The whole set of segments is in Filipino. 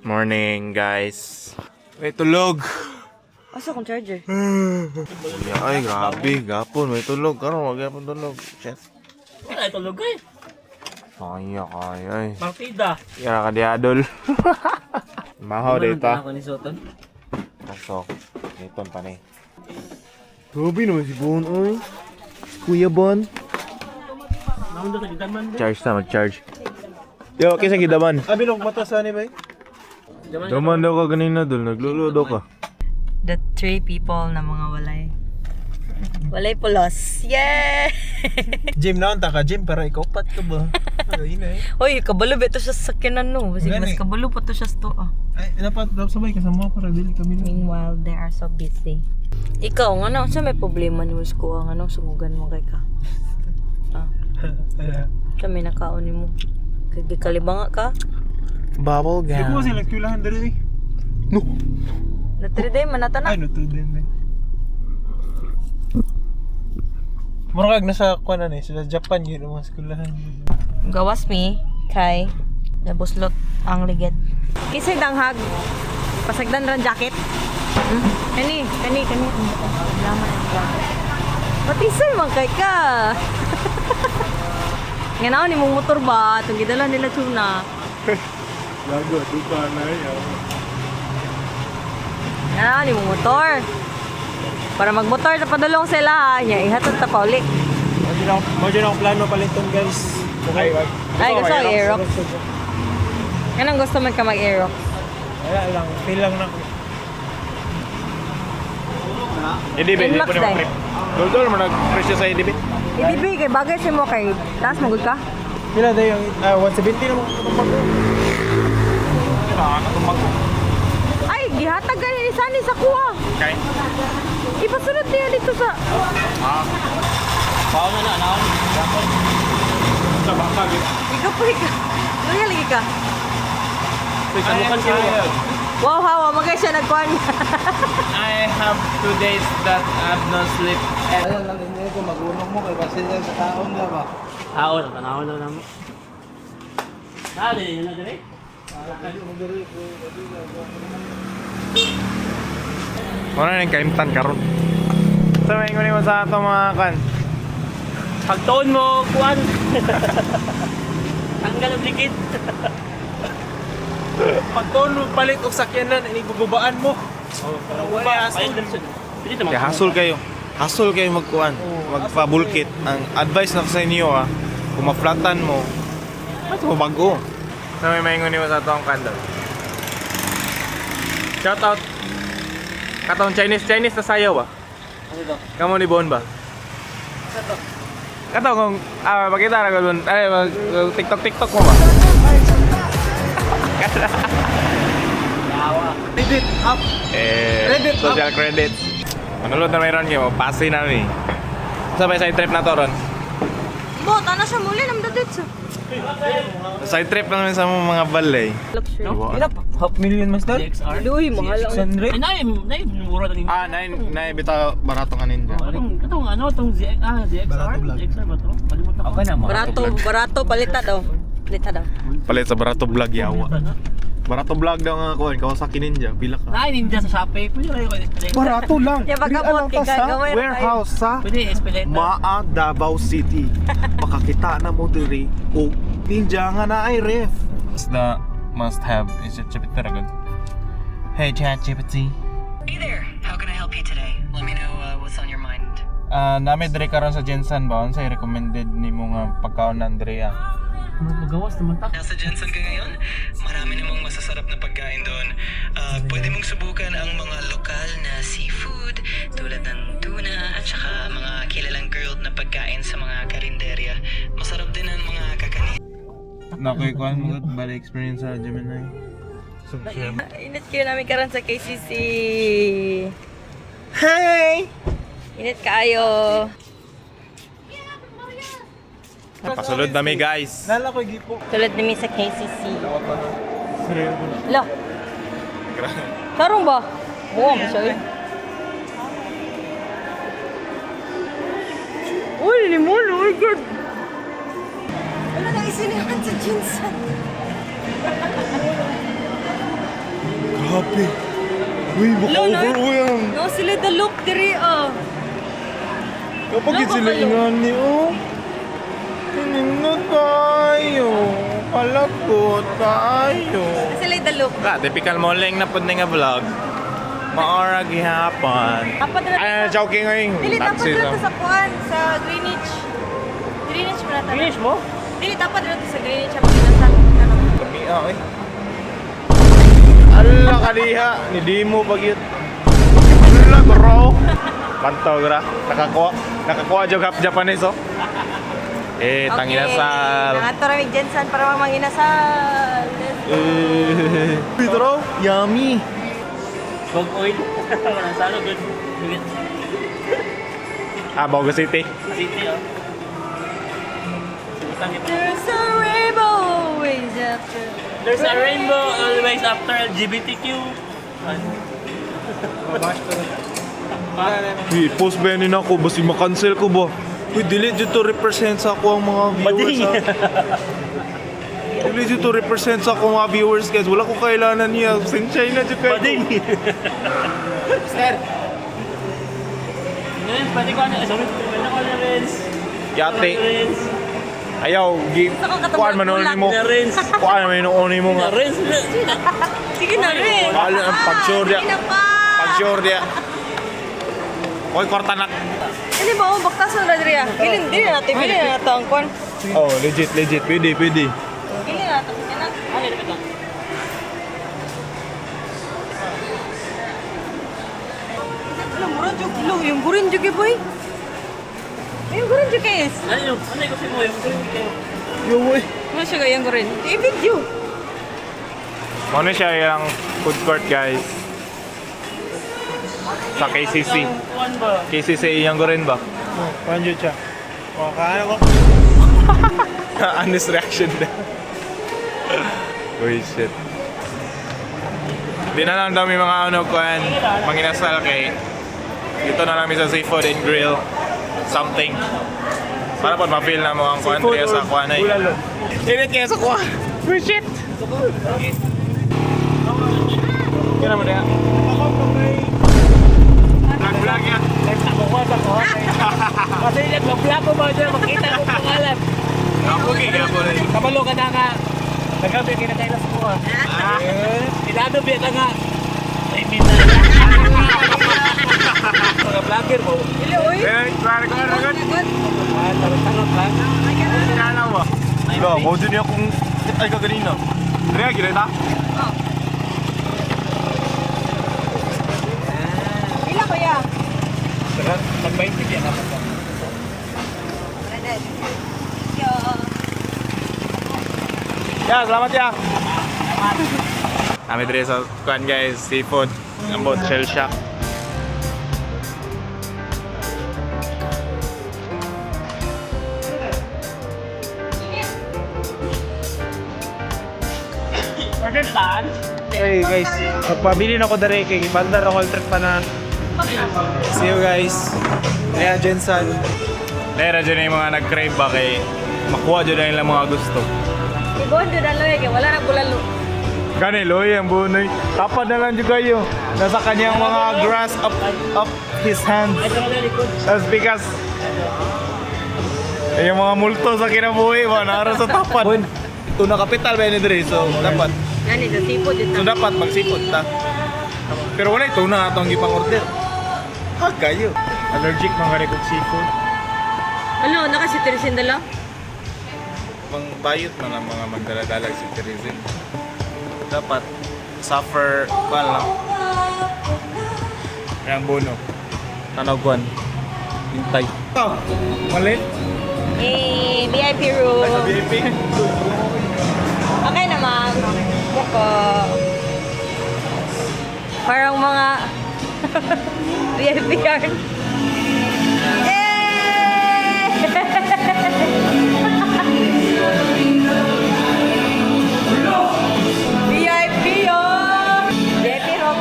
Morning, guys. May tulog. Asa akong charger? Ay, grabe. Gapon, may tulog. Karon wag gapon tulog. Shit. Wala tulog eh. Kaya. Ay. Partida. Kaya ka di adol. Mahaw dito. Ako ni Soton. Pasok. Dito pa ni. Grabe naman si Bon, oy. Kuya Bon. Naon daw sa gidaman. Charge na, mag-charge. Yo, kisa gidaman. Bilog mata sa ni bay. Daman daw ka ganina dul, nagluludo ka. The 3 people na mga walay. Walay pulos. Yay! Gym na ta ka gym para ikaw pat ka ba? Ay na eh. Hoy, kabalo ba ito siya sa sakinan no? Kasi Gani. mas kabalo pa ito siya sa to. Ay dapat sabay ka sa mga para dili kami na. Meanwhile, they are so busy. Ikaw, ano? Sa may problema ni Wisko? Ang ano, sungugan mo kay ka? Sa may nakaon mo. Kalibanga ka? Bubble Di ko gum. sila kulahan diri. No. Natriday, manata na. Ay no to din eh. Murag nasa kuan na ni sa Japan yun ang mga eskwelahan. Gawas mi kay nabuslot ang ligid. Kisay danghag. Pasagdan ran jacket. Kani. Laman ang jacket. Patisay man kay ka. Nganaw ni mong motor ba? Itong gidala nila tuna. Lago dupa na yaw. Nganaw ni mong motor. Para magmotor na padulong sila. Nya ihatod ta pauli. Mo din ang plano paliton guys. Okay. Ay, gusto ko aerox. Anong gusto man ka mag-aerox? Wala lang, feel lang na. Idibit, Inmax hindi po naman day. trip. Dol mo nag-presyo sa idibit. Ibibig kay bagay si mo kay taas mo gud ka? Pila daw yung 170 naman kapag Ay, gihatag ka ni isa ni sa kuha. Okay. Ipasunod niya dito sa... Pao na na naon. sa baka Ikaw po, ikaw. Ano lagi ka? Samukan siya. Wow, hawa. Magay siya nagkuhan. I have 2 days that I have no sleep. Ayan lang din ko magunong mo kay basin lang sa taon na ba. Taon, tanawon na namo. Dali yun na dire. Ano na yung kaimtan karon? Sa may mo sa ato mga kan. Pagtuon mo, kuan. Tanggal ang likid. Pagtuon mo palit og sakyanan ini bubabaan mo. Wala, ayun lang siya. Pwede naman. Kaya hassle kayo. Hassle kayo magkuhan. Magpabulkit. Ang advice na ko sa inyo kung ma-flatan mo, ito mo bago. Sa may maingon mo sa ato ang kandal. Shout out. Katong Chinese na sayaw ba? Ano to? Kamu ni Bon ba? Katong kung pakita na ko ay TikTok mo ba? Yawa. Edit up. Credit Social credits. Manulod na mayroon kayo, pasi na ni. Sabay side trip na to ron. Bot, ano siya muli? Namdadit siya. Side trip lang namin sa mga balay. Luxury. Ila half million mas dal. DXR. Luy, mahal ang... 600. Ay, nay, mura na ni. Naibita barato ka ninja. Itong ano, itong ZXR? Barato vlog. ZXR ba to? Kalimutan ko. Okay na mo. Barato, palita daw. Palita daw. Palit sa barato vlog yawa. Barato vlog daw nga kuhan, Kawasaki Ninja, pila ka. Nay, ninja sa Shopee. Pwede rin ko i-explain. Barato lang. Kaya pagkabot kay gagawin na Warehouse sa Pwede i-explain. Maa, Davao City. Makakita na mo diri o ninja nga na ay ref. It's the must have is ChatGPT ragon. Hey ChatGPT. Hey there, how can I help you today? Let me know what's on your mind. Nami diri karon sa Jensen ba unsay recommended nimo nga pagkaonan diri Magawas naman ta. Nasa Jensen ka ngayon? Marami namang masasarap na pagkain doon. Pwede mong subukan ang mga lokal na seafood tulad ng tuna at saka mga kilalang grilled na pagkain sa mga karinderya. Masarap din ang mga kakanin. Nakoy kuan mo bali experience sa Gemini. Init kayo namin karon sa KCC. Hey! Init kaayo. Pasulod nami guys. Nala ko gipo. Tulad namin sa KCC. Lo. Karong ba? Oo, sorry. Uy, limon, oh my God. Wala na isinihan sa Jinsan. Grabe. Uy, baka Hello, over Nay. o yan. No, sila the look diri Kapag Wala sila ba kayo? ingani, oh. Tinino tayo. Palakot tayo. Sila the look. Typical mo lang na pud nga vlog. Maora gihapon. Dapat Ay, joking ngayon. Dili dapat Taxi dito lang. sa kuan sa Greenwich. Greenwich mo na Finish mo? Dili dapat dito sa Greenwich ang pinasa. Ano? Kami, eh. Ala kaliha, ni Dimo pagyut. Ala bro. Kanto gra, nakakuha jog half Japanese oh. Tanginasal. Nangato ra mi Jensen para manginasal. Pedro, yummy. Bog oil. Walang salo, good. Good. Bogo City. City, oh. Sibutan ito. There's a rainbow always after. There's a rainbow always after LGBTQ. Post ba yan ako, basi makancel ko ba? Uy, dili dito represent sa ako ang mga viewers ha. Dili dito represent sa ako mga viewers guys. Wala ko kailangan niya. Sensya na dito kayo. Bading! Sir! Ngayon, pwede ko ano? Sorry, pwede ko na Renz. Yate. Ayaw, kuhaan man ni mo. Na Renz. Kuhaan man ni mo Na nga. Renz. Sige na rin. Wala ang pag-sure dia. Sige na pa. Pag-sure dia. Oy, korta na. Ano ba? Baktas na diri ah. Bilin natin. Bilin na natin ang kuan. Oh, legit. Pwede. Bilin na natin. Sige na. Ano ito? Alam mo rin yung yung gurin juga boy. Yung gurin juga is. Ano yung? Ano yung gusto mo? Yung Yo, boy. Ano siya yung gurin? I-video. Ano siya yung food court guys? Sa KCC. kuwan ba? KCC iyang ko rin ba? Panjo siya. O, kaya ko. Honest reaction na. Uy, shit. Di na lang daw may mga ano kuhan, manginasal kay dito na lang sa seafood and grill something. Para po ma-feel na mo ang kuhan kaya sa kuhan ay. Init kaya sa kuhan. Uy, shit! Kaya naman na. Vlog yan. Nagtabukas ako. Kasi nag-vlog ko ba dyan? Makita ko pangalan. Ako kaya po rin. Kabalo ka na nga. Nagabi kinakain na sa kuha. Ilado biya ka nga. Ay, minna. Mga vlogger mo. Ili oy. Klaro ko na agad. Tarot lang. Kala mo. Ilo, mo din akong ay ka kanina. Kaya kita. Ila ko ya. Pag-20 biya ka pa. Ya, selamat ya. Kami diri sa kuan guys, seafood. Ambot shell shock. Order saan? Hey guys, magpabili na ako dari kay bandar ako trip pa na. See you guys. Kaya Jensen. Lera dyan yung mga nag-crave ba kay makuha dyan na ilang mga gusto. Ibon do na loy kay wala na bulalo. Gani, Loy, ang bunoy. Tapad na lang dyan kayo. Nasa kanyang mga grass up his hands. Ito na likod. That's because yung mga multo sa kinabuhi ba, nara sa tapad. Ito na kapital ba yun diri, so dapat. Nani sa sipod dito. So dapat magsipot ta. Pero wala ito na atong gipang order. Ha, kayo. Allergic mga ganito seafood. Ano, nakasitirisin dala? Mang bayot man ang mga magdala-dalag si Teresin. Dapat suffer pa lang. Yang bono. Tanawguan. Hintay. Oh, malit. Eh, VIP room. VIP. Okay naman. Buko. Parang mga VIP yarn. VIP yun! VIP room.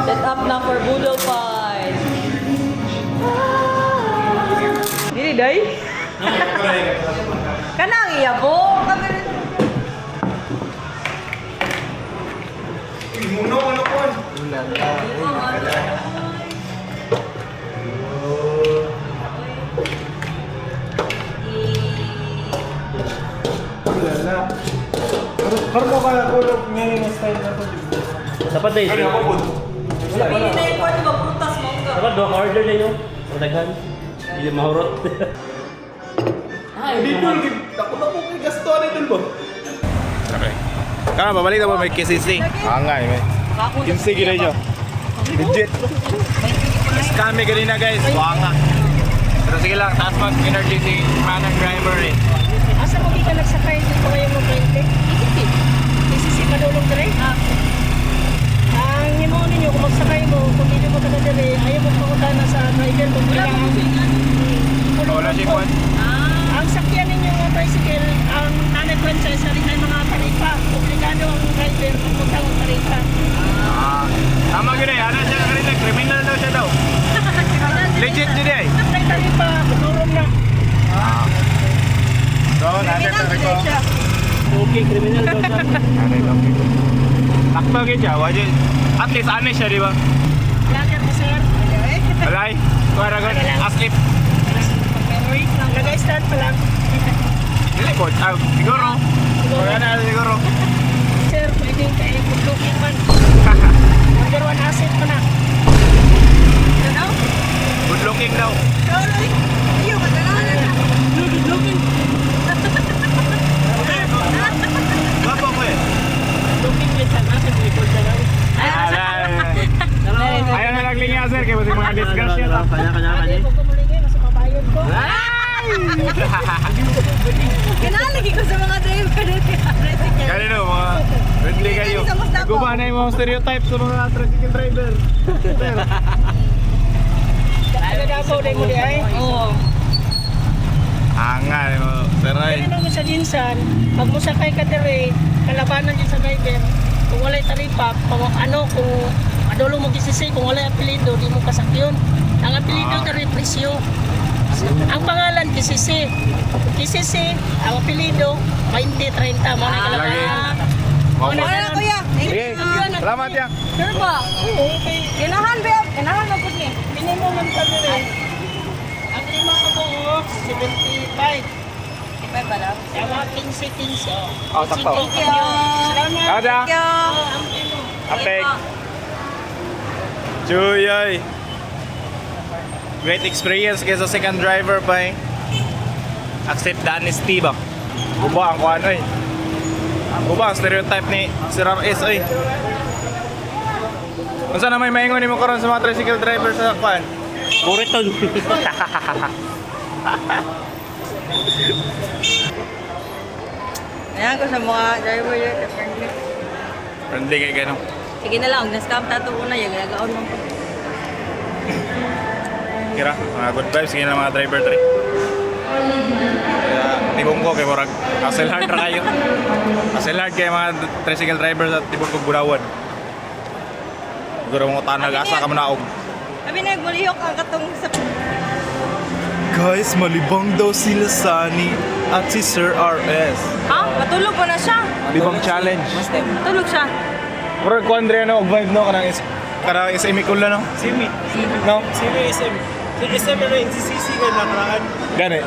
Set up na for Boodle Fight. Dili, day? Kanang iya po. Imuno ano ko. Wala. Pero mo kaya kulog ngayon yung style na to. Dapat na Ano ito. ako po? Sabihin na yung kwarto ba prutas mo ka? Dapat doon order na yun. Sa daghan. Hindi mahurot. Dito, ako na po kay Gaston idol ba? Okay. Kana babalik na po may KCC. Angay may. KCC gina niyo. Legit. Kami ganina guys, wanga. Pero sige lang, taas mag energy si manang driver eh. Asa mo di ka nagsakay dito kayo mo 20? Isisi madulong dire? Ang imo ninyo kung magsakay mo, kung hindi mo taga dire, ayaw mo pangutan na sa driver kung kailangan. Wala siya kwan. Ang sakyan ninyo mga tricycle, ang nanay franchise sa rin ay mga taripa. Obligado ang driver kung magkang taripa. Tama yun eh, ano siya kanina, criminal daw siya daw. Legit yun eh. May taripa, kuturong na. So, nasa sa ko. Okay, criminal daw siya. Takto yun siya, wajin. At least honest siya, di ba? Lager mo sir. Alay, kuwaragon, askip. Memory lang. Nag-start pa lang. Dili po, siguro. Wala na siguro. Sir, pwede kayo good-looking man. Number one asset mo na. Ano? Good looking daw. Sorry. Iyo, madalanan na. Good-looking. Guwapo ko eh. Looking din sa natin. Record na lang. Ayaw na naglingi sir, kaya kasi mga discussion. Ayaw ko kumulingi, nasa mabayad ko. Kinalagi ko sa mga driver dito. Kanino, mga friendly kayo. Guba na yung mga stereotype sa mga tricycle driver. Nagagasaw na mo di ay. Oo. Angal mo, sir ay. Kaya naman sa Jinsan, pag mo sakay ka dire, kalabanan din sa driver. Kung wala'y taripa, kung adolo mo gisisi, kung wala'y apelido, di mo kasakyon. Ang apelido dire presyo. Ang pangalan Kisisi. Kisisi, ang apelido 20, 30, mga Lagi. kalabanan. Opo. Wala kuya. Sige, salamat ya. Sure ba? Oo, okay. Ginahan ba? Ginahan mo po niya. Minimum ang sabi rin. Ang lima ko po, 75. Iba ba lang? Yung mga 15. Oh, sakto. Thank you. Salamat. Kada. Thank you. Ang pino. Apek. Chuyoy. Great experience kaya sa second driver pa eh. Accept the honesty ba? Guba ang kuhan eh. Guba ang stereotype ni Sir RS eh. Kung saan na may maingon mo karon sa mga tricycle driver sa kuhan? Buriton. Ayan ko sa mga driver yun. Friendly. Friendly kay gano'n. Sige na lang. Na-scam tato una. Yung nag-aon mo po. Kira, mga good vibes sige na mga driver tre. Kaya tibong ko kay murag hassle hard ra kayo. Hassle hard kay mga tricycle driver sa tibong kog Burawan. Siguro mo tanag asa ka manaog. Sabi na, mulihok ang katong sa... Guys, malibang daw sila Sunny at si Sir RS. Ha? Matulog ko na siya. Libang challenge. Matulog siya. Murag ko Andre ano, og vibe no kanang SM Ikula no. Simi. No. Simi SM. Si SM na rin, si CC ka nakaraan. Gani.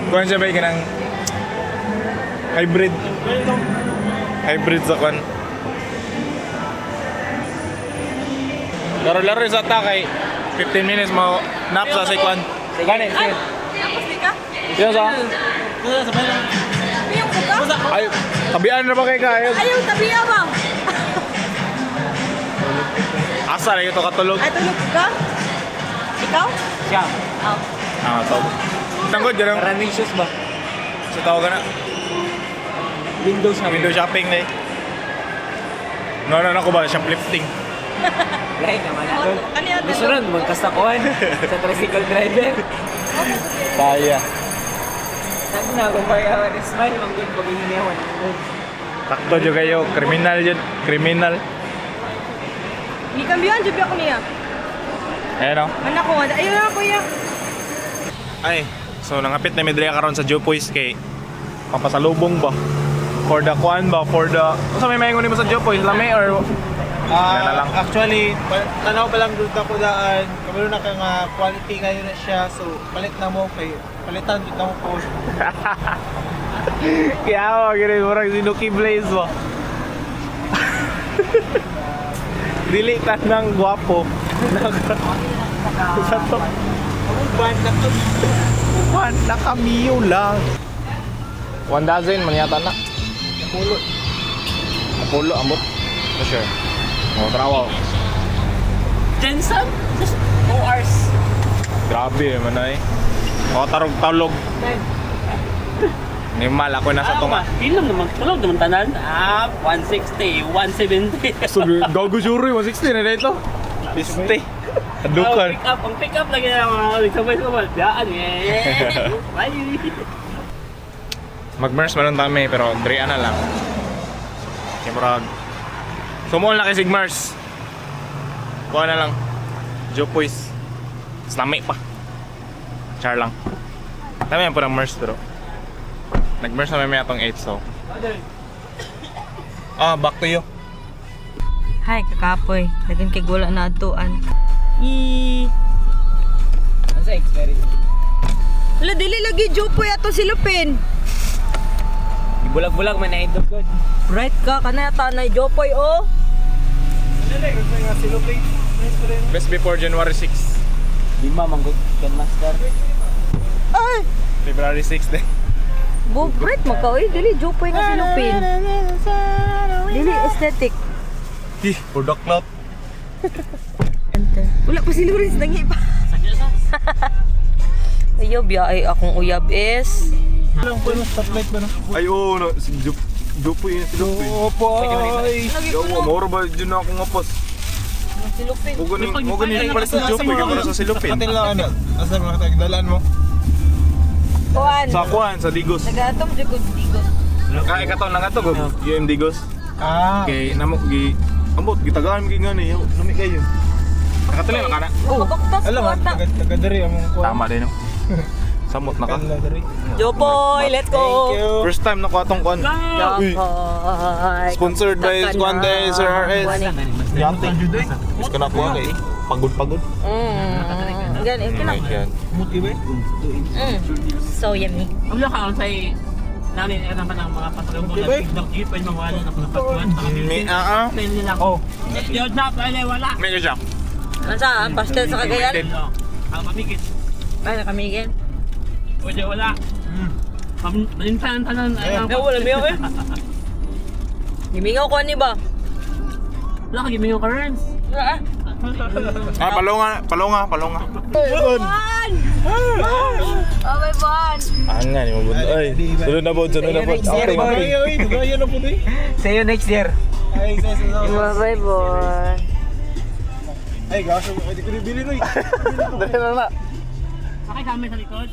Kuan siya ba kanang hybrid. Hybrid sa kan. Laro-laro sa takay. 15 minutes mo nap sa sekwan. Gani. Ay! Tapos di ka? Yan sa. Piyong ko ka? Ay, tabian na ba kay kayo? Ayaw, tabiya ba? Asa na ito katulog. Ay, tulog ka? Ikaw? Siya. Oh. Ah, tawag. Tanggod yan ang Running shoes ba? sa tawag ka na. Windows na. Window shopping na eh. No, ko ba? Siyang lifting. Lahat naman Oh, kanina Gusto rin, magkasakuhan sa tricycle driver. Kaya. Sabi na, kung pag-awan, smile, mag-good pag-hinihawan. Takto dyan kayo. Kriminal dyan. Kriminal. Hindi kambiyan, jubi ako niya. Ayan o. Anak ko, ayun na kuya. Ay. So, nangapit na medrya karon sa Jopoys kay papasalubong ba? For the kuan ba? For the... Ano sa may mahingon mo sa Jopoy? Lame or... Yan na lang. Actually, tanaw pa lang doon ako daan. Kamalo na ka nga quality kayo na siya. So, palit na mo kay palitan doon na mo po. Kaya ako, ganun mo rin sinuki blaze mo. Dili ka ng gwapo. Sa to. Uban, nakamiyo lang. 1 dozen, manyata na. Napulo, ambot. For sure. Oh, trawaw. Jensen? Just 2 hours. Grabe naman na eh. O, tarog-talog. Nimal, ako nasa tunga. Ilang naman, tulog naman tanan. 160, 170. So, gago sure, 160 na dito. Piste. Adukan. Ang pick up lagi na mga sabay-sabay. Biyaan eh. Bye. Mag-merge man lang kami, pero Drea na lang. Kimurag. Sumuol na kay Sigmars. Kuha na lang. Jopoys. Slami pa. Char lang. Tama yan po ng merge, pero nag-merge na may atong 8, so back to you. Hi, kakapoy. Dagan kay gula na atuan. Ano sa experience? Wala, dili lagi Jopoy ato si Lupin. Bulag-bulag man na idog good. Right ka, kanaya tanay Jopoy, oh. Best before January 6. Di manggod kan master. Ay! February 6 din. Right mo ka, oy. Dili Jopoy nga si Lupin. Dili aesthetic. Product cloud. Wala pa si Loris, nangi pa. Uyab ya, ay akong uyab is... Lang po yung stoplight ba na? Ay, oo, si Jopoy yun, si Jopoy. Opoy! Yawa, maura ba dyan na akong apas? Si Lupin. Mo ganing pala si Jopoy, kamara sa Silupin. Katil lang ano? Asan mga tagdalaan mo? Kuan. Sa Kuan, sa Digos. Nagatom dyan ko digos. Ikaw lang ito, yung Digos. Ah! Namo, ambot, gitagaan mo nga niya, nami kayo. Nakatuloy na ka na? Oh, mabaktas Alam ko mo, ata. taga-dari among kuha. Tama din, no? Samot na ka. Taga-dari. Jopoy, let's go. Thank you! First time na ko atong Kuan. Uy, Jopoy. sponsored by Kuan day, Sir RS. Yante. Mas ka na kuha kay pagod-pagod. Gan, ito lang. Yan. Muti ba? So yummy. Ang laka ang say namin naman ang mga pasalubong na TikTok jeep ay mawala na napatuan. May Mail nila. Oh. Yun na pala wala. May ka siya. Ano sa? Pastel sa Cagayan? Ang mamigit. Ay, nakamigin. Pwede wala. Malintanan Wala miyo eh. Gimingaw ko ani ba? Wala ka giming yung currents. Wala ah. Palonga. Bon! Oh, may bon! Nga ni mo bud. Ay, sunod na bud. Tugayan na po doy. See you next year. Ay, sa. Bye, bon! Ay, gaso. Ay, di ko nabili, Noy. Dali na na. Sakay kami sa likod.